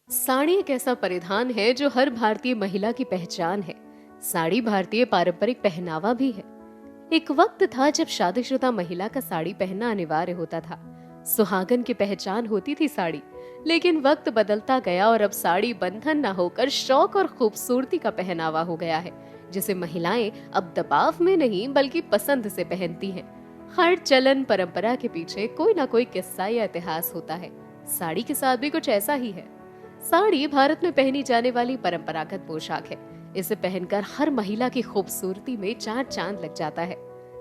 साड़ी एक ऐसा परिधान है जो हर भारतीय महिला की पहचान है। साड़ी भारतीय पारंपरिक पहनावा भी है। एक वक्त था जब शादीशुदा महिला का साड़ी पहनना अनिवार्य होता था। सुहागन की पहचान होती थी साड़ी। लेकिन वक्त बदलता गया और अब साड़ी बंधन न होकर शौक और खूबसूरती का पहनावा हो गया है, जिसे महिलाएं अब दबाव में नहीं बल्कि पसंद से पहनती हैं। हर चलन परंपरा के पीछे कोई ना कोई किस्सा या इतिहास होता है। साड़ी के साथ भी कुछ ऐसा ही है। साड़ी भारत में पहनी जाने वाली परंपरागत पोशाक है। इसे पहनकर हर महिला की खूबसूरती में चार चांद लग जाता है।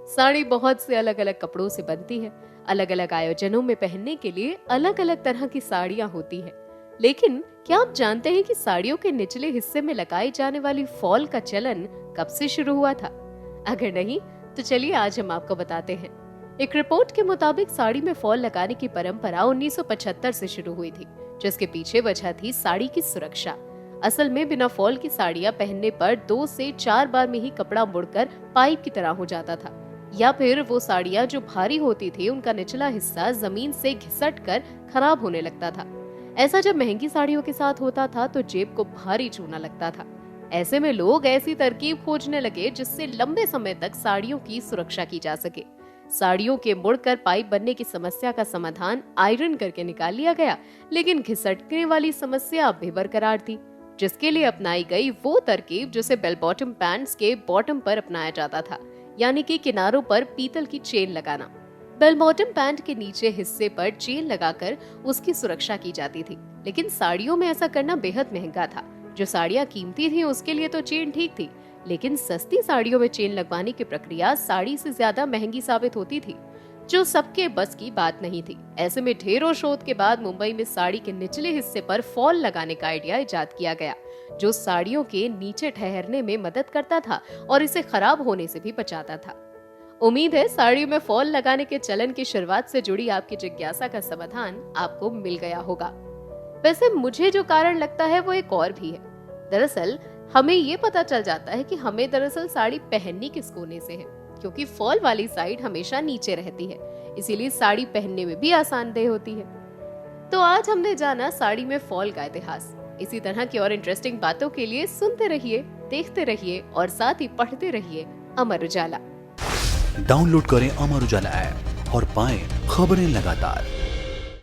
साड़ी बहुत से अलग अलग कपड़ों से बनती है। अलग अलग आयोजनों में पहनने के लिए अलग अलग तरह की साड़ियां होती हैं। लेकिन क्या आप जानते हैं कि साड़ियों के निचले हिस्से में लगाई जाने वाली फॉल का चलन कब से शुरू हुआ था? अगर नहीं तो चलिए आज हम आपको बताते हैं। एक रिपोर्ट के मुताबिक साड़ी में फॉल लगाने की परंपरा 1975 से शुरू हुई थी, जिसके पीछे वजह थी साड़ी की सुरक्षा। असल में बिना फॉल की साड़ियां पहनने पर 2 से 4 बार में ही कपड़ा मुड़कर पाइप की तरह हो जाता था, या फिर वो साड़ियां जो भारी होती थी उनका निचला हिस्सा जमीन से घिसट कर खराब होने लगता था। ऐसा जब महंगी साड़ियों के साथ होता था तो जेब को भारी चूना लगता था। ऐसे में लोग ऐसी तरकीब खोजने लगे जिससे लंबे समय तक साड़ियों की सुरक्षा की जा सके। साड़ियों के मुड़कर पाइप बनने की समस्या का समाधान आयरन करके निकाल लिया गया, लेकिन घिसटने वाली समस्या अब भी बरकरार थी, जिसके लिए अपनाई गई वो तरकीब जिसे बेल बॉटम पैंट्स के बॉटम पर अपनाया जाता था, यानी कि किनारों पर पीतल की चेन लगाना। बेल बॉटम पैंट के नीचे हिस्से पर चेन लगाकर उसकी सुरक्षा की जाती थी, लेकिन साड़ियों में ऐसा करना बेहद महंगा था। जो साड़ियां कीमती थी उसके लिए तो चेन ठीक थी, लेकिन सस्ती साड़ियों में चेन लगवाने की प्रक्रिया साड़ी से ज्यादा महंगी साबित होती थी, जो सबके बस की बात नहीं थी। ऐसे में ढेरों शोध के बाद मुंबई में साड़ी के निचले हिस्से पर फॉल लगाने का आइडिया इजाद किया गया, जो साड़ियों के नीचे ठहरने में मदद करता था और इसे खराब होने से भी बचाता था। उम्मीद है साड़ियों में फॉल लगाने के चलन की शुरुआत से जुड़ी आपकी जिज्ञासा का समाधान आपको मिल गया होगा। वैसे मुझे जो कारण लगता है वो एक और भी है। दरअसल हमें ये पता चल जाता है कि हमें दरअसल साड़ी पहननी किस कोने से है, क्योंकि फॉल वाली साइड हमेशा नीचे रहती है, इसीलिए साड़ी पहनने में भी आसानदेह होती है। तो आज हमने जाना साड़ी में फॉल का इतिहास। इसी तरह की और इंटरेस्टिंग बातों के लिए सुनते रहिए, देखते रहिए और साथ ही पढ़ते रहिए अमर उजाला। डाउनलोड करें अमर उजाला ऐप और पाएं खबरें लगातार।